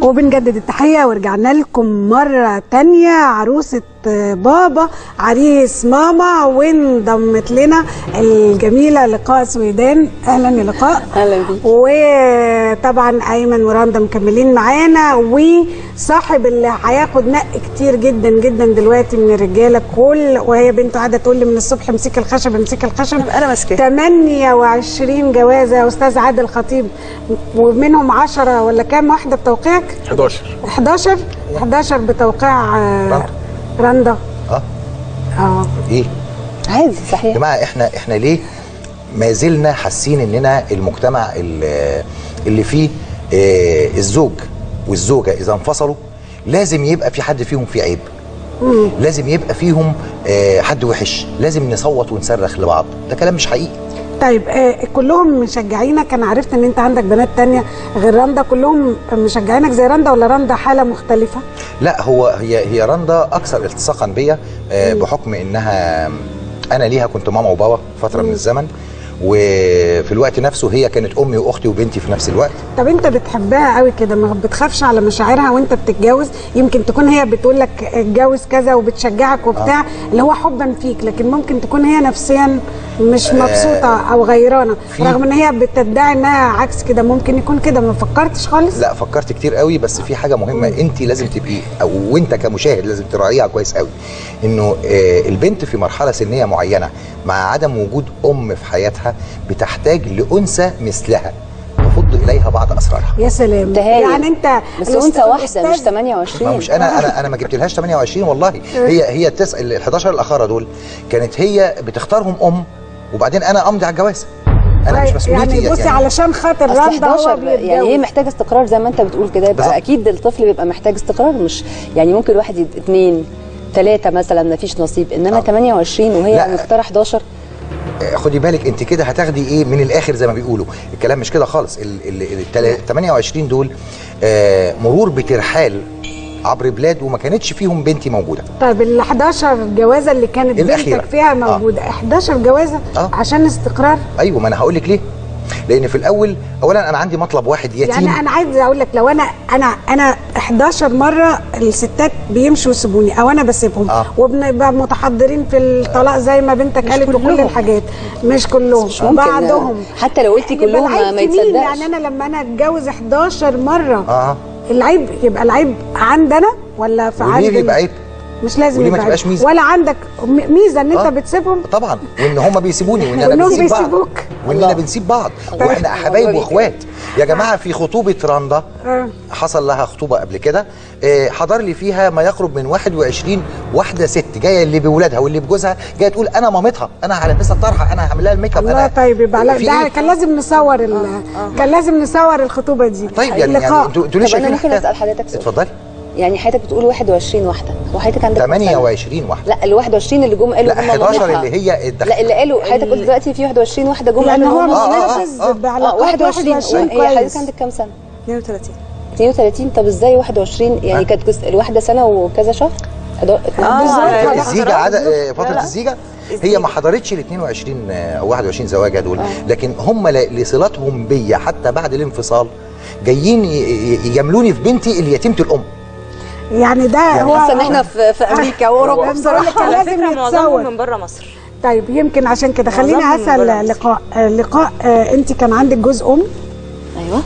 وبنجدد التحية ورجعنا لكم مرة تانية. عروسة بابا عريس ماما، وانضمت لنا الجميلة لقاء سويدان. اهلا يا لقاء. اهلا بيك. وطبعا ايمن ورندا مكملين معانا، وصاحب اللي هياخد نق كتير جدا جدا دلوقتي من الرجالة وهي بنته قاعدة تقول لي من الصبح امسكي الخشب امسكي الخشب. انا ماسكاه. 28 جوازة يا استاذ عادل خطيب، ومنهم 10 ولا كام واحدة بتوقيعك؟ 11 بتوقيع رندا. ايه عادي صحيح يا جماعه. احنا ليه ما زلنا حاسين اننا المجتمع اللي فيه الزوج والزوجه اذا انفصلوا لازم يبقى في حد فيهم فيه عيب، لازم يبقى فيهم حد وحش، لازم نصوت ونصرخ لبعض. ده كلام مش حقيقي. طيب كلهم مشجعينك؟ انا عرفت ان انت عندك بنات تانية غير رندا، كلهم مشجعينك زي رندا ولا رندا حالة مختلفة؟ لا، هي رندا اكثر التصاقا بيا بحكم انها انا ليها كنت ماما وبابا فترة من الزمن، وفي الوقت نفسه هي كانت امي واختي وبنتي في نفس الوقت. طب انت بتحبها قوي كده، ما بتخافش على مشاعرها وانت بتتجوز؟ يمكن تكون هي بتقول لك اتجوز كذا وبتشجعك وبتاع اللي هو حبا فيك، لكن ممكن تكون هي نفسيا مش مبسوطه او غيرانه، رغم ان هي بتدعي انها عكس كده. ممكن يكون كده. ما فكرتش خالص؟ لا، فكرت كتير قوي، بس في حاجه مهمه انت لازم تبقي وانت كمشاهد لازم تراعيها كويس قوي، انه البنت في مرحله سنيه معينه مع عدم وجود ام في حياتها بتحتاج لانثى مثلها تفض اليها بعض اسرارها. يا سلام. يعني انت بس انثى واحده مش 28. مش انا ما جبتلهاش 28 والله. هي ال 11 الاخره دول كانت هي بتختارهم وبعدين انا امضي على الجواز. انا مش مسؤوليتي. يعني بصي علشان خاطر رندا هو يعني هي محتاجه استقرار زي ما انت بتقول كده، يبقى اكيد الطفل بيبقى محتاج استقرار. مش يعني ممكن واحد 2 3 مثلا ما فيش نصيب، انما 28 وهي مختاره 11. خدي بالك انت كده هتاخدي ايه من الاخر زي ما بيقولوا. الكلام مش كده خالص. ال 28 دول مرور بترحال عبر بلاد وما كانتش فيهم بنتي موجوده. طيب ال 11 جوازه اللي كانت بنتك فيها موجوده 11 جوازه عشان استقرار؟ ايوه، ما انا هقول لك ليه. لان في الاول اولا انا عندي مطلب واحد يتيم. يعني انا عايزه اقول لك لو انا 11 مره الستات بيمشوا يسيبوني او انا بسيبهم وبنبقى متحضرين في الطلاق زي ما بنتك قالت وكل الحاجات. مش كلهم، بعضهم. حتى لو قلتي كلهم ما يتصدقش. يعني انا لما انا اتجوز 11 مره العيب يبقى العيب عندنا ولا في عندنا؟ وليه يبقى عيب؟ مش لازم وليه ما تبقاش ميزه؟ ولا عندك ميزه ان انت بتسيبهم؟ طبعا، وان هم بيسيبوني وان انا بنسيب بعض واننا بنسيب بعض واحنا حبايب واخوات. يا جماعه في خطوبه رندا حصل لها خطوبه قبل كده، حضر لي فيها ما يقرب من 21 واحده ست جايه اللي بولادها واللي بجوزها جايه تقول انا مامتها، انا هلبسها الطرحه، انا هعمل لها الميك اب. الله. طيب يبقى ده كان لازم نصور كان لازم نصور الخطوبه دي. طيب يعني انتوا ليه شايفين؟ انا ممكن اسال حضرتك سؤال؟ اتفضلي. يعني حضرتك بتقول 21 واحده وحضرتك عندك 28 واحده. لا ال 21 اللي جم قالوا لا 11 اللي هي لا اللي قالوا حضرتك قلت دلوقتي في 21 واحده جم قالوا هو منافس بعلاقات 21. هي حضرتك عندك كام سنه؟ 32. طب ازاي 21 يعني كانت الواحده سنه وكذا شهر؟ الزيجه فتره الزيجه هي ما حضرتش ال 22 او 21 زواجه دول، لكن هم لصلاتهم بيا حتى بعد الانفصال جايين يجاملوني في بنتي اللي يتيمه الام. يعني ده هو حاسه ان احنا في امريكا واوروبا بصراحه لازم معظمهم من بره مصر. طيب يمكن عشان كده خليني اسال لقاء انت كان عندك جوز ام؟ ايوه.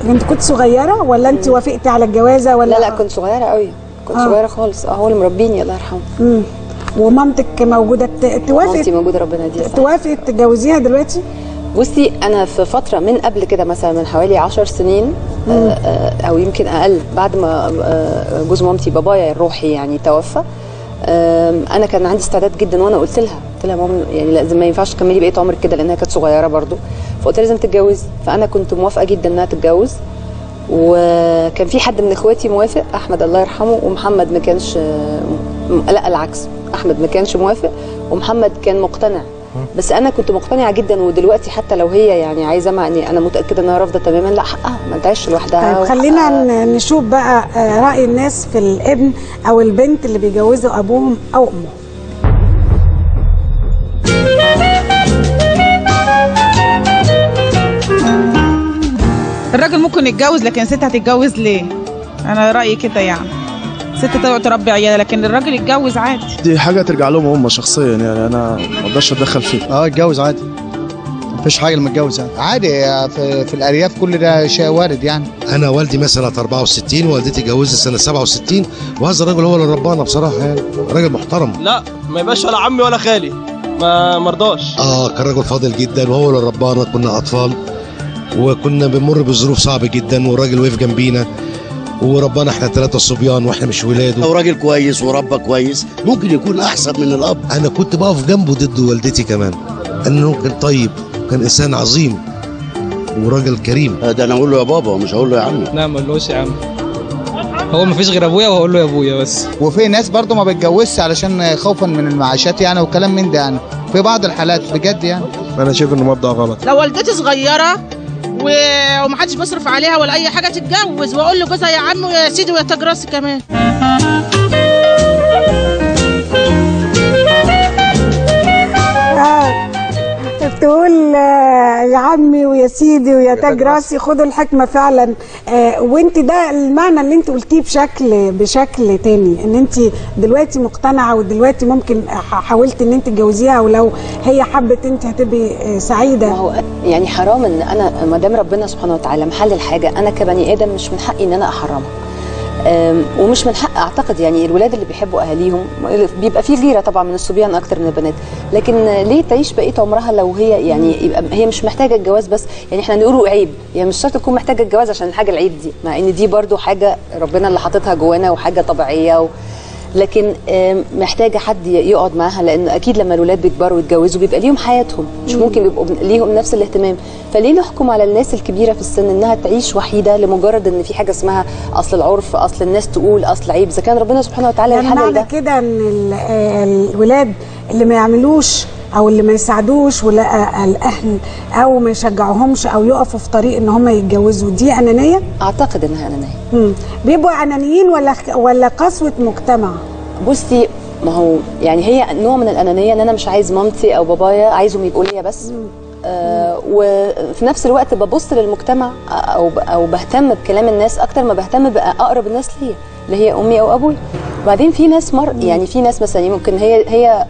انت كنت صغيره ولا انت وافقتي على الجوازه ولا؟ لا كنت صغيره قوي، كنت صغيره خالص. هو اللي مربيني الله يرحمه. ومامتك موجوده؟ توافق؟ مامتي موجوده ربنا يديها. توافق تتجوزيها دلوقتي؟ بصي انا في فتره من قبل كده مثلا من حوالي 10 سنين او يمكن اقل، بعد ما جوز مامتي بابايا الروحي يعني توفى، انا كان عندي استعداد جدا وانا قلت لها ماما يعني لازم ما ينفعش تكملي بقيه عمرك كده لانها كانت صغيره برضو، فقلت لها لازم تتجوزي. فانا كنت موافقه جدا انها تتجوز، وكان في حد من اخواتي موافق، احمد الله يرحمه، ومحمد ما كانش، لا العكس، احمد ما كانش موافق ومحمد كان مقتنع. بس انا كنت مقتنعه جدا، ودلوقتي حتى لو هي يعني عايزه معني انا متاكده انها رافضه تماما، لا حقها ما تعيش لوحدها. طيب خلينا نشوف بقى راي الناس في الابن او البنت اللي بيجوزوا ابوهم او امهم. الراجل ممكن يتجوز لكن الست هتتجوز ليه؟ انا رايي كده يعني. ست تربي عيالها لكن الراجل يتجوز عادي. دي حاجه ترجع لهم هم شخصيا، يعني انا ما اقدرش اتدخل فيها. اتجوز عادي، مفيش حاجه لما اتجوز يعني. عادي في الارياف كل ده شيء وارد يعني. انا والدي مثلا 64 ووالدتي اتجوزت سنه 67، وهذا الراجل هو اللي ربانا بصراحه، يعني راجل محترم. لا ما يبقاش ولا عمي ولا خالي، ما مرضاش. كان راجل فاضل جدا وهو اللي ربانا، كنا اطفال وكنا بنمر بظروف صعبه جدا، والراجل وقف جنبينا وربنا احنا 3 صبيان واحنا مش ولاده. لو راجل كويس وربى كويس ممكن يكون احسن من الاب. انا كنت بقف جنبه ضد والدتي كمان، انه كان طيب، كان انسان عظيم وراجل كريم. ده انا اقول له يا بابا ومش هقول له يا عمي. لا ما اقولوش يا عم، هو مفيش غير ابويا وهقول له يا ابويا بس. وفي ناس برضو ما بتجوزش علشان خوفا من المعاشات يعني وكلام من ده يعني، في بعض الحالات بجد يعني. انا شايف انه مبدأ غلط. لو والدتي صغيره ومحدش بيصرف عليها ولا اي حاجه تتجوز، واقول له جوزها يا عم ويا سيدي ويا تاج راسي كمان. تقول يا عمي ويا سيدي ويا تاج راسي، خدوا الحكمه فعلا. وانت ده المعنى اللي انت قلتيه بشكل تاني، ان انت دلوقتي مقتنعه ودلوقتي ممكن حاولت ان انت تتجوزيها، ولو هي حبت انت هتبقي سعيده. ما هو يعني حرام ان انا ما دام ربنا سبحانه وتعالى محل الحاجه، انا كبني ادم مش من حقي ان انا احرمها. ومش من حق اعتقد يعني الولاد اللي بيحبوا اهاليهم بيبقى فيه غيره طبعا من الصبيان اكتر من البنات، لكن ليه تعيش بقيه عمرها لو هي يعني يبقى هي مش محتاجه الجواز بس، يعني احنا نقوله عيب، يعني مش شرط تكون محتاجه الجواز عشان الحاجه العيب دي، مع ان دي برضو حاجه ربنا اللي حاططها جوانا وحاجه طبيعيه لكن محتاجه حد يقعد معاها، لان اكيد لما الولاد بيكبروا ويتجوزوا بيبقى ليهم حياتهم، مش ممكن يبقوا ليهم نفس الاهتمام. فليه نحكم على الناس الكبيره في السن انها تعيش وحيده لمجرد ان في حاجه اسمها اصل العرف، اصل الناس تقول، اصل عيب، اذا كان ربنا سبحانه وتعالى يعني يحلل ده. معنى كده ان الولاد اللي ما يعملوش او اللي ما يساعدوش ولا الاهل او ما يشجعوهمش او يقفوا في طريق ان هم يتجوزوا، دي انانيه؟ اعتقد انها انانيه. بيبقوا انانيين ولا قسوه مجتمع؟ بصي، ما هو يعني هي نوع من الانانيه، ان انا مش عايز مامتي او بابايا، عايزهم يبقوا ليا بس. وفي نفس الوقت ببص للمجتمع او بهتم بكلام الناس اكتر ما بهتم باقرب الناس ليا اللي هي امي او ابوي. وبعدين في ناس يعني في ناس مثلا ممكن هي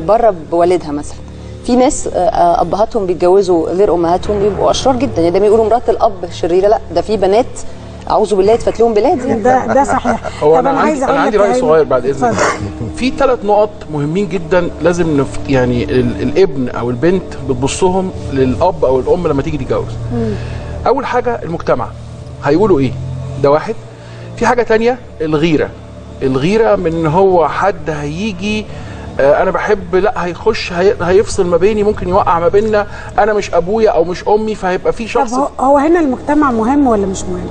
بره بوالدها مثلا، في ناس ابهاتهم بيتجوزوا غير امهاتهم بيبقوا اشرار جدا، يعني ده بيقولوا مرات الاب شريره، لا ده في بنات اعوذ بالله يتفت لهم بلاد يعني. ده صحيح. هو انا عندي راي صغير بعد اذنك. في 3 نقط مهمين جدا لازم يعني الابن او البنت بتبصهم للاب او الام لما تيجي تتجوز. اول حاجه المجتمع هيقولوا ايه، ده واحد. في حاجه تانية الغيره من ان هو حد هيجي انا بحب، لا هيخش هيفصل ما بيني، ممكن يوقع ما بيننا، انا مش ابويا او مش امي، فهيبقى في شخص. طب هو هنا المجتمع مهم ولا مش مهم؟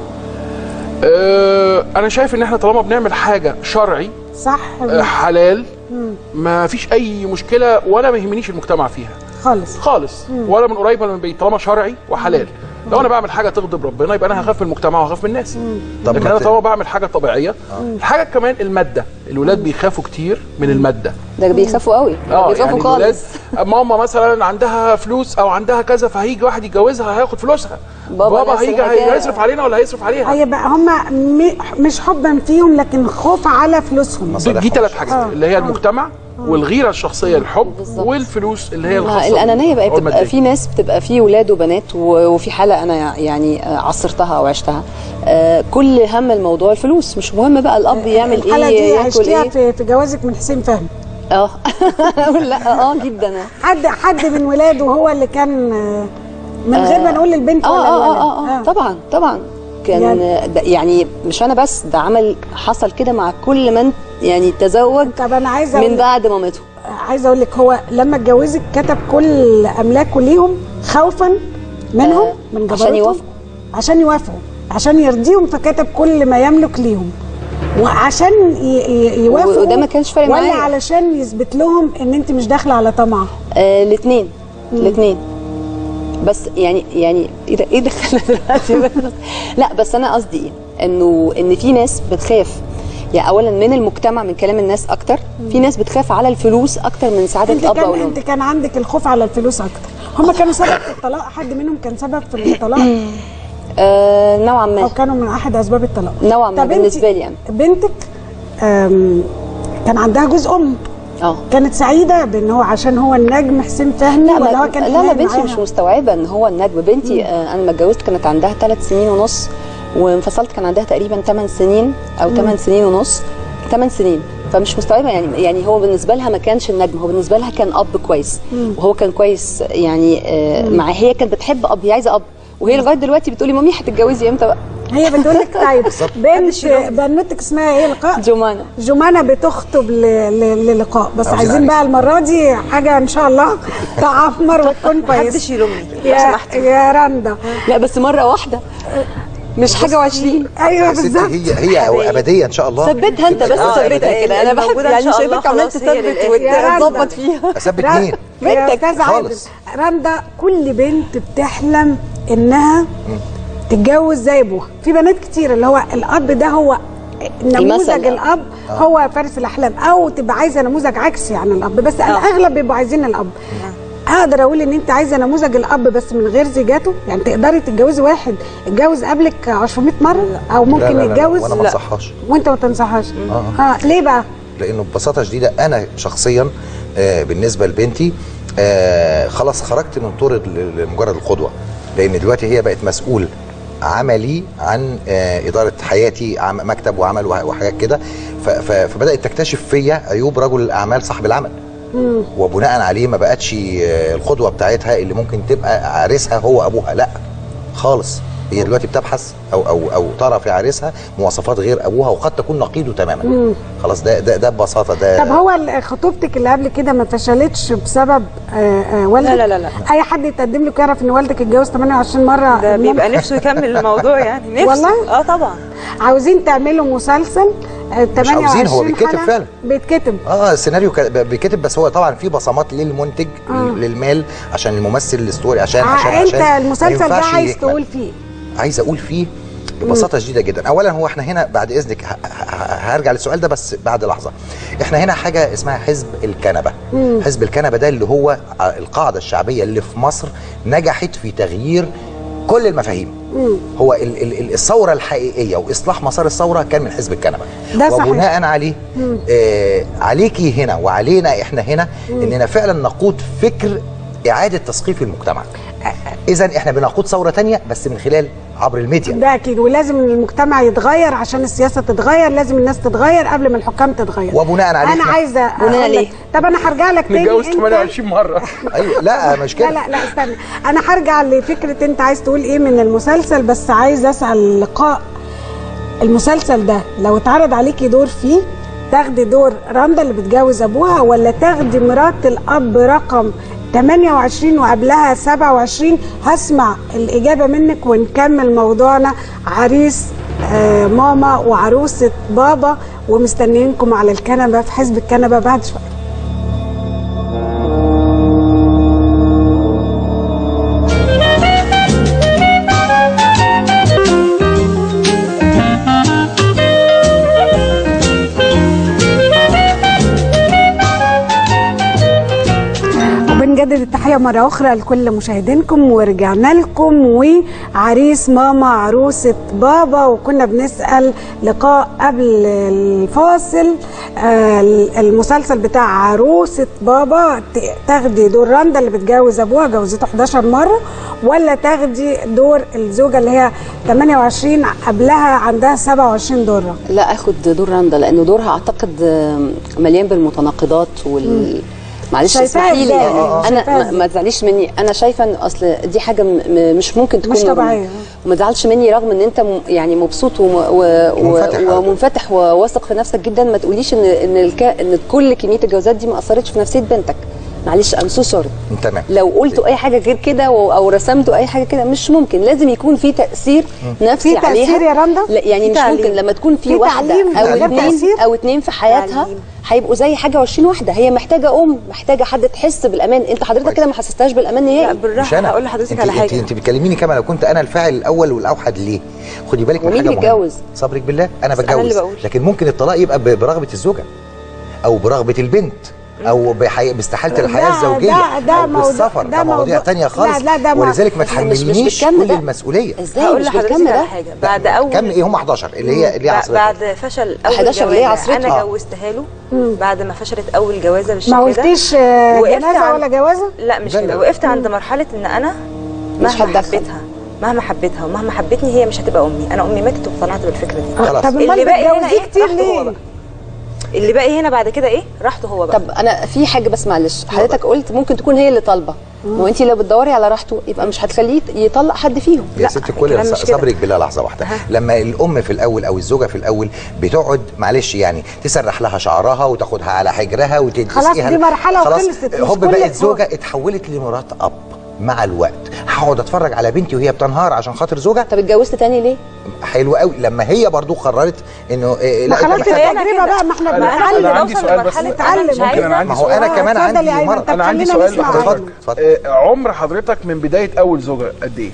انا شايف ان احنا طالما بنعمل حاجه شرعي صح حلال ما فيش اي مشكله، ولا ما يهمنيش المجتمع فيها خالص ولا من قريب ولا من بعيد، طالما شرعي وحلال. لو انا بعمل حاجه تغضب ربنا يبقى انا هخاف من المجتمع وهخاف من الناس. لكن انا طالما بعمل حاجه طبيعيه. الحاجه كمان الماده، الولاد بيخافوا كتير من الماده. ده بيخافوا قوي، بيخافوا يعني خالص. ماما مثلا عندها فلوس او عندها كذا، فهيجي واحد يتجوزها هياخد فلوسها، بابا هيجي هيصرف علينا ولا هيصرف عليها. هيبقى هم مش حبا فيهم لكن خوف على فلوسهم. دي 3 حاجات اللي هي المجتمع والغيره الشخصيه، الحب والفلوس اللي هي الخاصه. الانانيه بقى بتبقى في ناس بتبقى في ولاد وبنات، وفي حاله انا يعني عصرتها او عشتها، كل هم الموضوع الفلوس، مش مهم بقى الاب يعمل ايه الحاله دي ياكل ايه. في جوازك من حسين فهمي. لا جدا. حد من ولاده هو اللي كان من غير ما نقول البنت ولا الولد. طبعا كان يعني مش انا بس، ده عمل حصل كده مع كل من يعني تزوج. طب انا عايزه من بعد مامته. عايزه اقول لك هو لما اتجوزك كتب كل املاكه ليهم خوفا منهم من جبروتهم عشان يوافقوا عشان يرضيهم، فكتب كل ما يملك ليهم وعشان يوافقوا. وده ما كانش فارق معايا، ولا علشان يثبت لهم ان انت مش داخله على طمع؟ الاثنين بس يعني ايه دخلنا دلوقتي؟ لا بس انا قصدي ايه، ان في ناس بتخاف يعني اولا من المجتمع، من كلام الناس اكتر. في ناس بتخاف على الفلوس اكتر من سعاده الاب او الام. انت كان عندك الخوف على الفلوس اكتر. هم كانوا سبب في الطلاق؟ حد منهم كان سبب في الطلاق؟ نوعا ما، او كانوا من احد اسباب الطلاق نوعا ما بالنسبه لي. يعني بنتك كان عندها جوز ام، كانت سعيده بان هو عشان هو النجم حسين فهمي، ولا هو كان لا بنتي مش مستوعبه ان هو النجم. بنتي انا لما اتجوزت كانت عندها 3 سنين ونص، وانفصلت كان عندها تقريبا 8 سنين او 8 سنين ونص، 8 سنين. فمش مستوعبه يعني هو بالنسبه لها ما كانش النجم، هو بالنسبه لها كان اب كويس، وهو كان كويس يعني مع هي كانت بتحب اب، هي عايزه اب، وهي لغايه دلوقتي بتقولي مامي هتتجوزي امتى بقى؟ هي بتقول لك طيب بنتك اسمها ايه؟ لقاء جمانة بتخطب للقاء، بس عايزين بقى المره دي حاجه ان شاء الله تعمر وتكون كويس. محدش يلومني يا رندا. لا بس مره واحده مش حاجه و20. ايوه بالظبط، هي ابديه ان شاء الله. ثبتها انت بس، ثبتها كده. انا بحب يعني شايفك عمال تثبت وتظبط فيها. اثبت مين؟ بنتك خالص. رندا كل بنت بتحلم انها تتجوز زي ابوها. في بنات كتير اللي هو الاب ده هو نموذج الاب، هو فارس الاحلام، او تبقى عايزه نموذج عكسي عن الاب، بس الاغلب بيبقوا عايزين الاب. اقدر اقول ان انت عايزه نموذج الاب بس من غير زيجاته؟ يعني تقدري تتجوزي واحد اتجوز قبلك 200 مره، او ممكن يتجوز؟ وانا ما انصحهاش. وانت ما تنصحهاش؟ ليه بقى؟ لانه ببساطه شديده انا شخصيا بالنسبه لبنتي خلاص خرجت من طور مجرد القدوه، لان دلوقتي هي بقت مسؤول عملي عن اداره حياتي، مكتب وعمل وحاجات كده، فبدات تكتشف فيا عيوب رجل الاعمال صاحب العمل، وبناء عليه ما بقتش القدوه بتاعتها اللي ممكن تبقى عريسها هو ابوها، لا خالص. هي دلوقتي بتبحث او ترى في عريسها مواصفات غير ابوها، وقد تكون نقيضه تماما. خلاص ده ببساطه ده. طب هو خطوبتك اللي قبل كده ما فشلتش بسبب والدك؟ لا اي حد يتقدم لك يعرف ان والدك اتجوز 28 مره ده بيبقى نفسه يكمل الموضوع يعني نفسه. والله طبعا. عاوزين تعملوا مسلسل 28 مش عاوزين، هو بيتكتب فعلا، بيتكتب السيناريو بيتكتب، بس هو طبعا في بصمات للمنتج للمال، عشان الممثل الستوري، عشان انت المسلسل ده عايز تقول فيه؟ عايز اقول فيه ببساطه شديده جدا. اولا هو احنا هنا بعد اذنك هرجع للسؤال ده بس بعد لحظه. احنا هنا حاجه اسمها حزب الكنبه. حزب الكنبه ده اللي هو القاعده الشعبيه اللي في مصر نجحت في تغيير كل المفاهيم. هو الثوره الحقيقيه واصلاح مسار الثوره كان من حزب الكنبه، وبناء عليه عليكي هنا وعلينا احنا هنا اننا فعلا نقود فكر اعاده تثقيف المجتمع. اذا احنا بنقود ثوره ثانيه بس من خلال عبر الميديا. ده اكيد، ولازم المجتمع يتغير عشان السياسه تتغير، لازم الناس تتغير قبل ما الحكام تتغير. وبناء عليه انا عايزه بناء ليه؟ طب انا هرجع لك تاني. نتجوز 28 مره. ايوه لا مش كده. لا استنى، انا هرجع لفكره انت عايز تقول ايه من المسلسل، بس عايز اسال لقاء. المسلسل ده لو اتعرض عليكي دور فيه، تاخدي دور رندا اللي بتجوز ابوها، ولا تاخدي مرات الاب رقم 28 وقبلها 27؟ هسمع الإجابة منك ونكمل موضوعنا عريس ماما وعروسة بابا، ومستنيينكم على الكنبة في حزب الكنبة بعد شوية. بنجدد التحية مرة أخرى لكل مشاهدينكم، ورجعنا لكم وعريس ماما عروسة بابا. وكنا بنسأل لقاء قبل الفاصل المسلسل بتاع عروسة بابا، تاخدي دور رندا اللي بتجوز أبوها، جوزته 11 مرة، ولا تاخدي دور الزوجة اللي هي 28 قبلها عندها 27 دور؟ لا اخد دور رندا، لأنه دورها أعتقد مليان بالمتناقضات معلش اسمحي لي يعني انا ما تزعليش مني، انا شايفه ان اصل دي حاجه مش ممكن تكون مش طبيعيه، وما تزعلش مني رغم ان انت يعني مبسوط ومنفتح وواثق في نفسك جدا. ما تقوليش ان كل كميه الجوازات دي ما اثرتش في نفسيه بنتك. معلش ام سو سوري. تمام. لو قلتوا اي حاجه غير كده او رسمتوا اي حاجه كده مش ممكن، لازم يكون في تاثير نفسي عليها. في تاثير يا رندا؟ يعني مش ممكن لما تكون في واحده او اتنين في حياتها هيبقوا زي حاجه 20 واحده. هي محتاجه محتاجه حد تحس بالامان. انت حضرتك كده ما حسستهاش بالامان نهائي. لا بالراحه، هقول لحضرتك على حاجه. انت بتكلميني كما لو كنت انا الفاعل الاول والاوحد ليه. خدي بالك من حاجه مهمه. مين بيتجوز؟ صبرك بالله، انا بتجوز، لكن ممكن الطلاق يبقى برغبه الزوجه او برغبه البنت. او باستحاله الحياه الزوجيه او بالسفر، ده مواضيع تانية خالص. ولذلك ما تحملنيش كل المسؤوليه. هقول لحضرتك على حاجه بعد اول كم ايه هم 11 اللي هي عصريه بعد فشل اول 11 اللي هي عصريه انا جوزتها له بعد ما فشلت اول جوازه بالشكل ده. ما قلتيش جنازه ولا جوازه؟ لا مش كده، وقفت عند مرحله ان انا مهما حبيتها ومهما حبتني هي مش هتبقى امي. انا امي ماتت واقتنعت بالفكره دي. طب اللي باقي هنا ايه كتير ليه؟ اللي باقي هنا بعد كده ايه راحته هو بقى. طب انا في حاجه بس معلش، حضرتك قلت ممكن تكون هي اللي طالبه، ما انت لو بتدوري على راحته يبقى مش هتخليه يطلق حد فيهم. يا ستي كل صبرك بالله لحظه واحده. لما الام في الاول او الزوجه في الاول بتقعد معلش يعني تسرح لها شعرها وتاخدها على حجرها وتدسيها، خلاص دي مرحله وخلصت. هوب بقت زوجه اتحولت لمرات اب. مع الوقت هقعد اتفرج على بنتي وهي بتنهار عشان خاطر زوجها. طب اتجوزت تاني ليه؟ حلو قوي لما هي برضو قررت انه لا خلاص التجربه بقى، ما احنا بنتعلم. انا عندي سؤال بس ممكن انا عندي ما هو انا كمان عندي مرض. انا عندي سؤال اتفضل. عمر حضرتك من بدايه اول زوجه قد ايه؟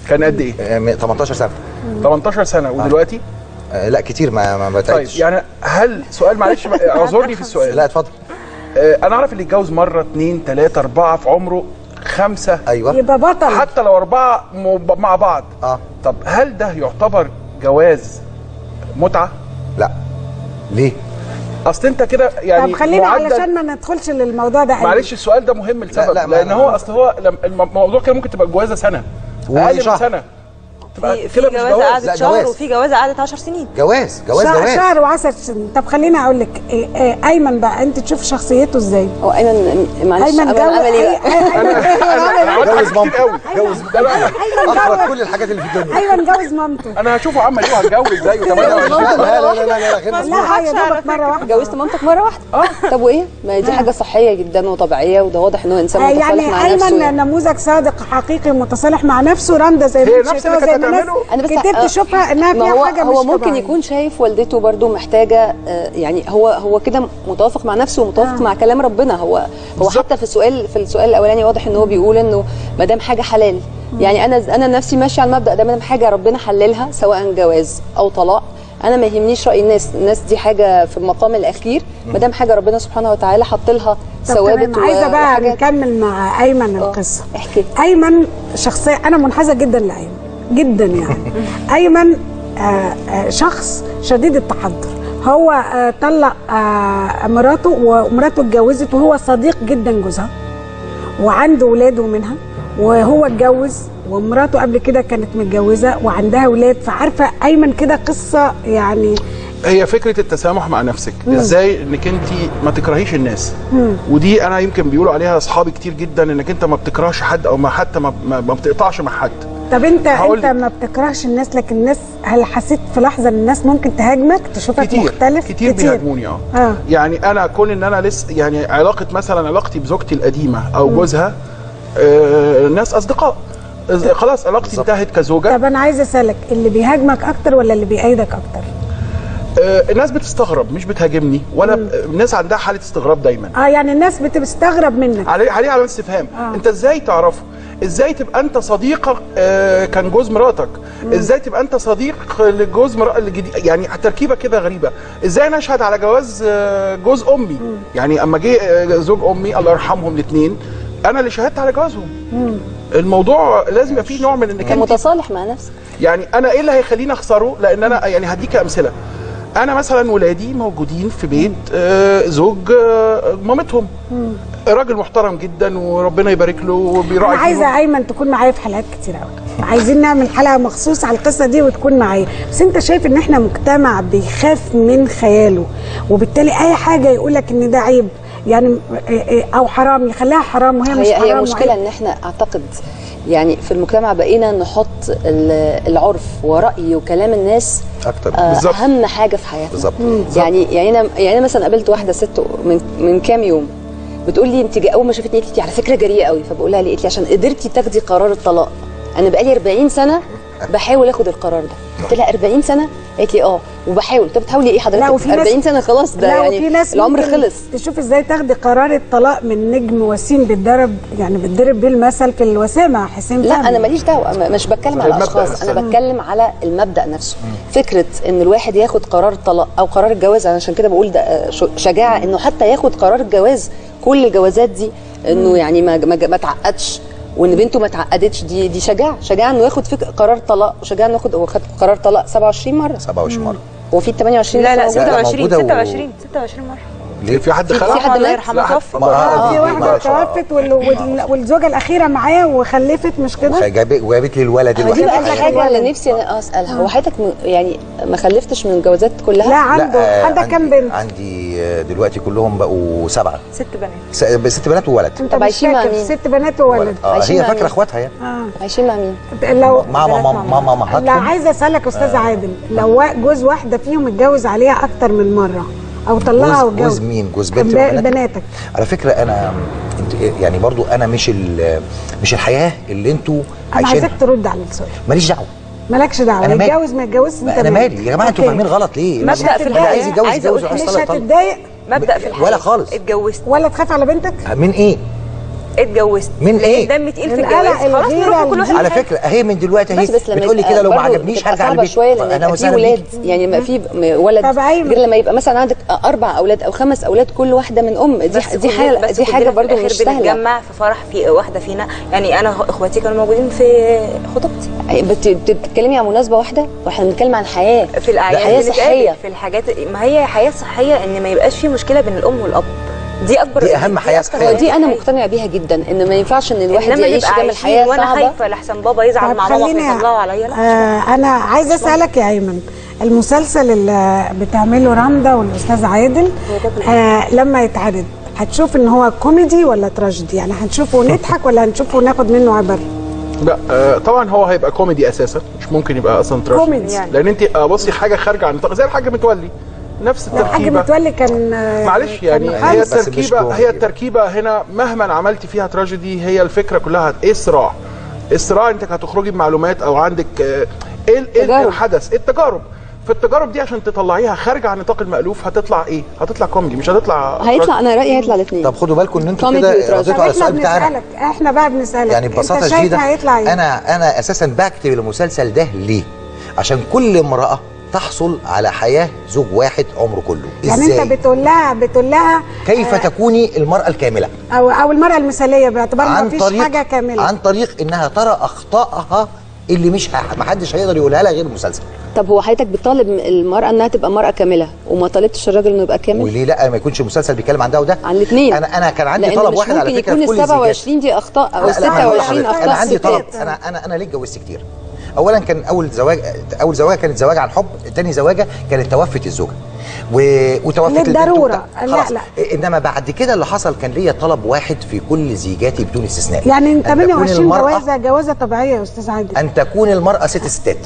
كان قد ايه؟ 18 سنه. 18 سنه ودلوقتي؟ لا كتير ما بتعبش. طيب يعني هل سؤال معلش اعذرني في السؤال. لا اتفضل. انا اعرف اللي اتجوز مره 2 3 4 في عمره 5 ايوه يبقى بطل، حتى لو 4 مع بعض. طب هل ده يعتبر جواز متعه؟ لا. ليه؟ اصل انت كده يعني طب خلينا علشان ما ندخلش للموضوع ده. معلش السؤال ده مهم لسبب، لان هو اصل هو الموضوع كده ممكن تبقى الجوازه سنه اقل من سنه، في جوازه قعدت شهر وفي جوازه قعدت 10 سنين. جواز شهر و10 سنين. طب خليني اقول لك ايمن بقى، انت تشوف شخصيته ازاي؟ هو ايمن معلش ايمن عمل ايه بقى؟ جوز مامته. جوز اخرج كل الحاجات اللي في الدنيا. ايمن جوز مامته. انا هشوفه عمل ايه وهتجوز زيه كمان. لا يا دوبك مره واحده. جوزت مامتك مره واحده؟ طب وايه؟ ما دي حاجه صحيه جدا وطبيعيه، وده واضح ان هو انسان متصالح مع نفسه. يعني ايمن نموذج صادق حقيقي متصالح مع نفسه. رندا زي ما انت شايفه زي ما الناس كتير تشوفها انها فيها حاجه مش هو ممكن يكون شايف والدته برضو محتاجه، يعني هو كده متوافق مع نفسه ومتوافق مع كلام ربنا. هو حتى في السؤال الاولاني واضح ان هو بيقول انه ما دام حاجه حلال، يعني انا نفسي ماشيه على المبدا ده، ما دام حاجه ربنا حللها سواء جواز او طلاق، انا ما يهمنيش راي الناس دي حاجه في المقام الاخير، ما دام حاجه ربنا سبحانه وتعالى حط لها ثوابت. عايزه بقى نكمل مع ايمن القصه. احكي. ايمن شخصيه انا منحازه جدا لايمن جدا يعني. ايمن شخص شديد التحضر. هو طلق مراته ومراته اتجوزت وهو صديق جدا جوزها وعنده ولاده منها، وهو اتجوز ومراته قبل كده كانت متجوزه وعندها ولاد. فعارفه ايمن كده قصه يعني. هي فكره التسامح مع نفسك. ازاي انك انت ما تكرهيش الناس. ودي انا يمكن بيقولوا عليها اصحابي كتير جدا، انك انت ما بتكرهش حد او حتى ما بتقطعش مع حد. طب انت ما بتكرهش الناس، لكن الناس هل حسيت في لحظه ان الناس ممكن تهاجمك تشوفك كتير مختلف؟ كتير بيهاجموني. يعني انا كون ان انا لسه يعني علاقتي بزوجتي القديمه او جوزها ناس اصدقاء خلاص علاقتي انتهت كزوجه. طب انا عايزه اسالك، اللي بيهاجمك اكتر ولا اللي بيأيدك اكتر؟ الناس بتستغرب مش بتهاجمني، ولا الناس عندها حاله استغراب دايما. يعني الناس بتستغرب منك. عليه علامه استفهام. انت ازاي تعرفه؟ ازاي تبقى انت صديقك كان جوز مراتك؟ ازاي تبقى انت صديق لجوز يعني تركيبه كده غريبه. ازاي انا اشهد على جواز جوز امي؟ يعني اما جه زوج امي الله يرحمهم الاثنين انا اللي شهدت على جوازهم. الموضوع لازم يبقى فيه نوع من انك انت متصالح مع نفسك. يعني انا ايه اللي هيخليني اخسره؟ لان انا يعني هديك امثله. انا مثلا ولادي موجودين في بيت زوج مامتهم، راجل محترم جدا وربنا يبارك له وبيراعي. انا عايزه ايمن تكون معايا في حلقات كتير قوي. عايزين نعمل حلقه مخصوص على القصه دي وتكون معايا. بس انت شايف ان احنا مجتمع بيخاف من خياله، وبالتالي اي حاجه يقول لك ان ده عيب يعني او حرام يخليها حرام وهي مش حرام. هي مشكله ان احنا اعتقد يعني في المجتمع بقينا نحط العرف ورأي وكلام الناس اكتر اهم حاجه في حياتنا. بالظبط. يعني انا مثلا قابلت واحده ست من كام يوم بتقول لي انت اول ما شافتني قالت لي على فكره جريئه قوي. فبقول لها ليه؟ قالت لي عشان قدرتي تاخدي قرار الطلاق. انا بقالي 40 سنه بحاول اخد القرار ده. قلت لها 40 سنه؟ قالت لي اه وبحاول. طب بتحاولي ايه حضرتك؟ لا، وفي 40 ناس- سنه خلاص ده لا، يعني وفي ناس العمر ممكن خلص. تشوف ازاي تاخدي قرار الطلاق من نجم وسيم بيتضرب، يعني بيتضرب بيه المثل في الوسامه حسين لا فهمي. انا ماليش دعوه، مش بتكلم على المبدأ الاشخاص، نفسه. انا بتكلم على المبدا نفسه. فكره ان الواحد ياخد قرار الطلاق او قرار الجواز، عشان كده بقول ده شجاعه انه حتى ياخد قرار الجواز. كل الجوازات دي انه يعني ما تعقدش، وان بنته ما تعقدتش، دي شجاعه انه ياخد قرار طلاق، وشجاعه انه هو خد قرار طلاق 27 مره. 27 مره. هو في 28 لا لا لسه موجودة؟ 26 موجودة 26 مره. ليه في حد في خلع؟ حد الله مات؟ يرحمه توفى. في واحده توفت والزوجه الاخيره معاه وخلفت، مش كده؟ وجابت لي الولد دي بقى الوحيد. الحاجه اللي نفسي انا اسالها. هو حضرتك يعني ما خلفتش من الجوازات كلها؟ لا عنده كام بنت؟ عندي دلوقتي كلهم بقوا 7. 6 بنات. 6 بنات وولد. انت طب مش عايشين مع فاكر مين؟ 6 بنات وولد. عايشين هي مع فاكره مين؟ اخواتها يعني. عايشين مع مين؟ لو ماما لا، عايزه اسالك استاذ عادل، لو جوز واحده فيهم اتجوز عليها اكتر من مره او طلقها جوز واتجوز، مين؟ جوز بنت ولا بناتك؟ على فكره انا يعني برضو انا مش الحياه اللي انتوا انا عايشينها. عايزاك ترد على السؤال. ماليش دعوه. مالكش دعوه، أنا مالي. يتجوز ما يتجوزش انت انا مالك. مالي يا جماعه، انتوا أوكي. فاهمين غلط ليه؟ مبدأ في اللي الحياة. عايز يتجوز عايزة يتجوز أقول وعايز مش يطلق يطلق. هتتضايق مبدأ في الحياه. ولا خالص. اتجوزت ولا تخاف على بنتك؟ من ايه؟ اتجوزت من ايه؟ دم تقيل في القلق، الجواز، خلاص الغيرة، نروح كل واحد على لحاله. فكره اهي من دلوقتي اهي بس لما بتقول لي يبقى كده لو ما برضه عجبنيش بتبقى هرجع صعبة البيت. شويه لان اهلا يبقى في وسهلا ولاد، بيك. يعني يبقى في ولد طب أيمن. غير لما يبقى مثلا عندك 4 اولاد او 5 اولاد كل واحده من ام. دي حاجه برضه مش سهله. بنتجمع في فرح في واحده فينا، يعني انا اخواتي كانوا موجودين في خطوبتي. بتتكلمي عن مناسبه واحده واحنا بنتكلم عن حياه، في الاعياد حياه بنتقابل صحيه. في الحاجات، ما هي حياه صحيه ان ما يبقاش في مشكله بين الام والاب. دي اكبر، دي اهم حياه صحيه. ودي انا مقتنعه بيها جدا، ان ما ينفعش ان الواحد انما يعيش نبقى جنب عايشين الحياه وانا صعبه. خايفه لحسن بابا يزعل طب مع ماما خليني فيطلعوا عليا. لا انا عايزه اسالك يا ايمن، المسلسل اللي بتعمله رندا والاستاذ عادل لما يتعرض هتشوف ان هو كوميدي ولا تراجيدي؟ يعني هنشوفه ونضحك ولا هنشوفه وناخد منه عبر؟ لا طبعا هو هيبقى كوميدي اساسا، مش ممكن يبقى اصلا تراجيدي. كوميدي يعني. لان انت بصي حاجه خارجه عن النطاق زي الحاج متولي، نفس الحاج التركيبه. متولي كان معلش يعني كان هي خالص. بس مش التركيبه كوميدي. هي التركيبه هنا مهما عملتي فيها تراجيدي هي الفكره كلها ايه؟ صراع. الصراع انت هتخرجي بمعلومات او عندك ايه الحدث، التجارب. في التجارب دي عشان تطلعيها خارجه عن نطاق المألوف هتطلع ايه؟ هتطلع كوميدي، مش هتطلع انا رايي هيطلع الاثنين. طب خدوا بالكم ان انتوا كوميدي كده رديتوا على السؤال بتاعنا. احنا بقى بنسالك يعني ببساطه انت شايف شديده هيطلع ايه؟ انا اساسا بكتب المسلسل ده ليه؟ عشان كل امراه تحصل على حياه زوج واحد عمره كله. يعني ازاي؟ انت بتقول لها كيف تكوني المراه الكامله؟ او المراه المثاليه باعتبار ما فيش حاجه كامله. عن طريق انها ترى اخطائها اللي مش ما حدش هيقدر يقولها لها غير المسلسل. طب هو حضرتك بتطالب المراه انها تبقى مراه كامله وما طالبتش الراجل انه يبقى كامل؟ وليه لا ما يكونش المسلسل بيتكلم عن ده وده؟ عن الاثنين. انا كان عندي طلب واحد على فكره في كل ممكن يكون ال 27 دي اخطاء او ال 26 اخطاء. انا عندي طلب. ستات. انا ليه اتجوزت كتير؟ اولا كان اول زواجه كانت زواج عن حب، ثاني زواجه كانت توفت الزوجه وتوفت البنت للضروره. خلاص. لا انما بعد كده اللي حصل كان ليا طلب واحد في كل زيجاتي بدون استثناء. يعني انت أن تكون 28 المرأة جوازه طبيعيه يا استاذ عادل. ان تكون المراه ست ستات.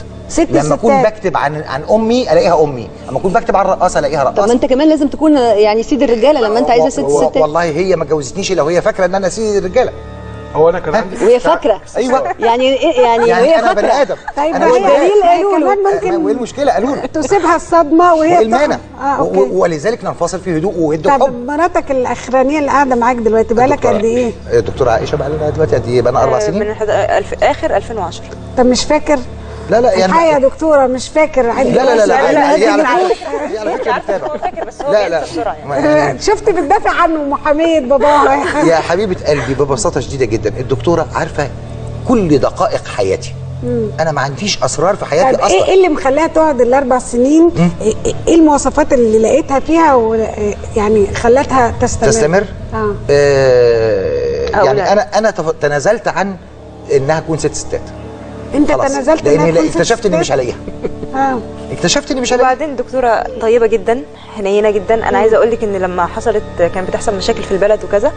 لما اكون بكتب عن امي الاقيها امي، لما اكون بكتب عن رقاصه الاقيها رقاصه. طب ما انت كمان لازم تكون يعني سيد الرجاله لما انت عايزه ست ستات. والله هي ما جوزتنيش لو هي فاكره ان انا سيد الرجاله. هو انا كان عندي وهي فاكره. ايوه يعني ايه يعني وهي انا بني ادم. طيب أنا والدليل قالوا له كمان ممكن وايه المشكله؟ قالوا له تسيبها الصدمه وهي المانع أوكي. ولذلك ننفصل في هدوء وود طب وحب. مراتك الاخرانيه اللي قاعده معاك دلوقتي بقى لك قد ايه؟ الدكتوره عائشه بقى لنا دلوقتي قد ايه؟ بقى لنا 4 سنين من اخر 2010. طب مش فاكر؟ لا يعني الحقيقه يا دكتوره مش فاكر. لا هي على فكره بتتابع. هو فاكر بس هو لا بسرعه يعني. شفت بتدافع عنه محاميه باباها. يا حبيبه قلبي ببساطه شديده جدا الدكتوره عارفه كل دقائق حياتي. انا ما عنديش اسرار في حياتي طب اصلا. ايه اللي مخليها تقعد ال4 سنين؟ ايه المواصفات اللي لقيتها فيها يعني خلتها تستمر؟ يعني انا تنازلت عن انها تكون ست ستات. انت تنازلت لان اكتشفت اني مش هلاقيها. اكتشفت اني مش هلاقيها. وبعدين دكتوره طيبه جدا، حنينه جدا. انا عايزه اقول لك ان لما حصلت كان بتحصل مشاكل في البلد وكذا،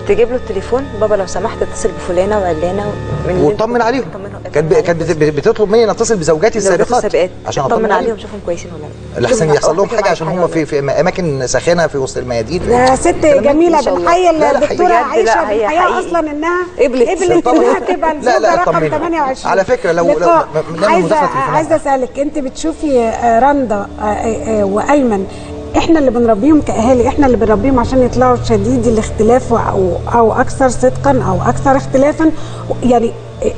تجيب له التليفون، بابا لو سمحت اتصل بفلانه وعلانه وطمن عليهم. كانت بتطلب مني ان اتصل بزوجاتي السابقات عشان اطمن عليهم اشوفهم كويسين ولا لا، لحسن يحصل لهم حاجه عشان هم في اماكن ساخنه في وسط الميادين. يا ست جميله، بنحيي الدكتوره عائشه، بنحييها اصلا انها قبلت انها تبقى الزوجه رقم 28. على فكره لو عايزه اسالك، انت بتشوفي رندا وايمن احنا اللي بنربيهم كاهالي، احنا اللي بنربيهم عشان يطلعوا شديدي الاختلاف او اكثر صدقا او اكثر اختلافا يعني،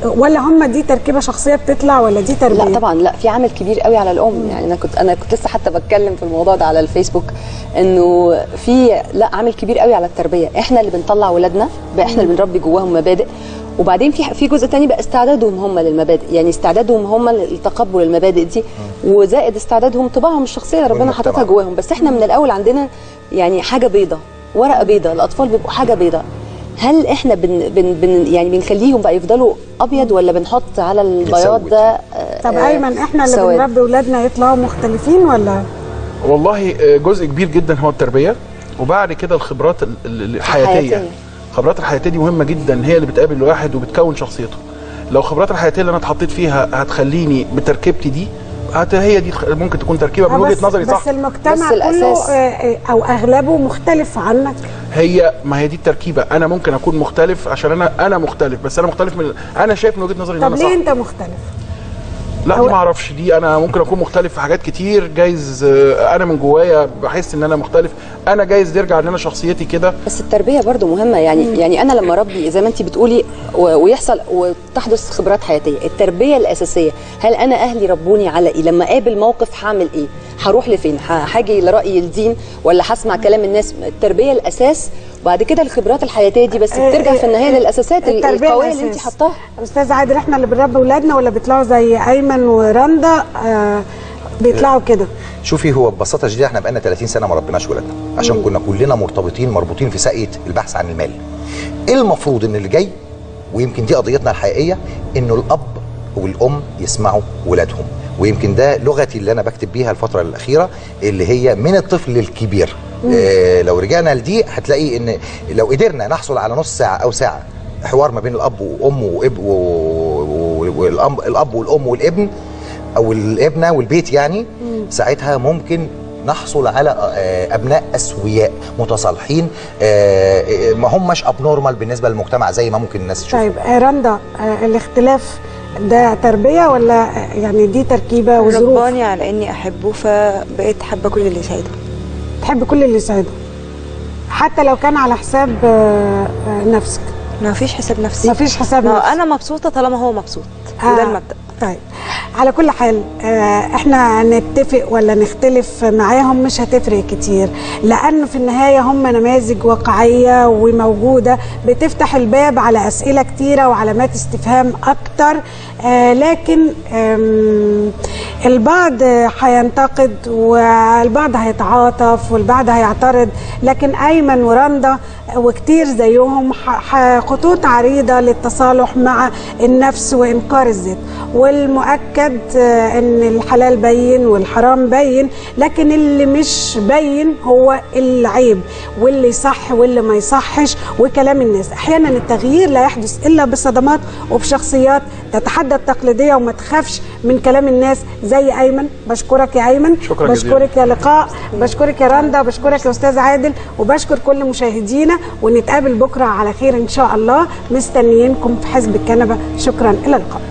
ولا هم دي تركيبه شخصيه بتطلع ولا دي تربيه؟ لا طبعا، لا في عامل كبير قوي على الام. يعني انا كنت لسه حتى بتكلم في الموضوع ده على الفيسبوك، انه في عامل كبير قوي على التربيه. احنا اللي بنطلع ولادنا بقى، احنا اللي بنربي جواهم مبادئ، وبعدين في جزء تاني بقى استعدادهم هم للمبادئ، يعني استعدادهم هم لتقبل المبادئ دي، وزائد استعدادهم طباعهم الشخصيه اللي ربنا حاططها جواهم. بس احنا من الاول عندنا يعني حاجه بيضه، ورقه بيضه، الاطفال بيبقوا حاجه بيضه. هل احنا يعني بنخليهم بقى يفضلوا ابيض، ولا بنحط على البياض ده طب ايمن احنا اللي بنربي اولادنا يطلعوا مختلفين ولا؟ والله جزء كبير جدا هو التربيه، وبعد كده الخبرات الحياتيه. الخبرات الحياتيه دي مهمه جدا، هي اللي بتقابل الواحد وبتكون شخصيته. لو الخبرات الحياتيه اللي انا اتحطيت فيها هتخليني بتركيبتي دي، هي دي ممكن تكون تركيبه من وجهه نظري صح، بس المجتمع كله او اغلبه مختلف عنك. ما هي دي التركيبه. انا ممكن اكون مختلف عشان انا مختلف، بس انا مختلف انا شايف من وجهه نظري ان انا صح. طب ليه انت مختلف؟ لا دي ما اعرفش، دي انا ممكن اكون مختلف في حاجات كتير، جايز انا من جوايا بحس ان انا مختلف، انا جايز يرجع ان انا شخصيتي كده. بس التربيه برضو مهمه يعني انا لما اربي زي ما انت بتقولي ويحصل وتحدث خبرات حياتيه، التربيه الاساسيه هل انا اهلي ربوني على ايه؟ لما اقابل موقف هعمل ايه؟ هروح لفين؟ هاجي لراي الدين ولا هسمع كلام الناس؟ التربيه الاساس، وبعد كده الخبرات الحياتيه دي بس بترجع في النهايه للاساسات القويه اللي انت حطاها. استاذ عادل، احنا اللي بنربي اولادنا ولا بيطلعوا زي ايمن ورندا بيطلعوا كده؟ شوفي، هو ببساطه شديده احنا بقالنا 30 سنه ما ربيناش ولادنا عشان كنا كلنا مربوطين في ساقيه البحث عن المال. المفروض ان اللي جاي، ويمكن دي قضيتنا الحقيقيه، انه الاب والام يسمعوا ولادهم، ويمكن ده لغتي اللي انا بكتب بيها الفتره الاخيره، اللي هي من الطفل للكبير. لو رجعنا لدي هتلاقي ان لو قدرنا نحصل على نص ساعه او ساعه حوار ما بين الاب وامه والاب والام والابن او الابنه والبيت، يعني ساعتها ممكن نحصل على ابناء اسوياء متصالحين، ما هماش ابنورمال بالنسبه للمجتمع زي ما ممكن الناس تشوف. طيب رندا، الاختلاف ده تربيه ولا يعني دي تركيبه وظروف؟ رباني على اني احبه، فبقيت حابه كل اللي يساعده. تحب كل اللي يساعده حتى لو كان على حساب نفسك؟ ما فيش حساب نفسي، ما فيش حساب نفسي. انا مبسوطه طالما هو مبسوط، وده المبدأ. طيب على كل حال احنا نتفق ولا نختلف معاهم مش هتفرق كتير، لأنه في النهاية هم نماذج واقعية وموجودة بتفتح الباب على أسئلة كتيرة وعلامات استفهام أكتر. لكن البعض هينتقد والبعض هيتعاطف والبعض هيعترض، لكن أيمن ورندا وكتير زيهم خطوط عريضة للتصالح مع النفس وإنكار الذات. والمؤكد ان الحلال بين والحرام بين، لكن اللي مش بين هو العيب واللي صح واللي ما يصحش وكلام الناس. احيانا التغيير لا يحدث الا بصدمات وبشخصيات تتحدى التقليديه وما تخافش من كلام الناس زي ايمن. بشكرك يا ايمن، شكرا بشكرك يا لقاء، بشكرك يا رندا، بشكرك يا استاذ عادل، وبشكر كل مشاهدينا، ونتقابل بكره على خير ان شاء الله. مستنيينكم في حزب الكنبه. شكرا، الى اللقاء.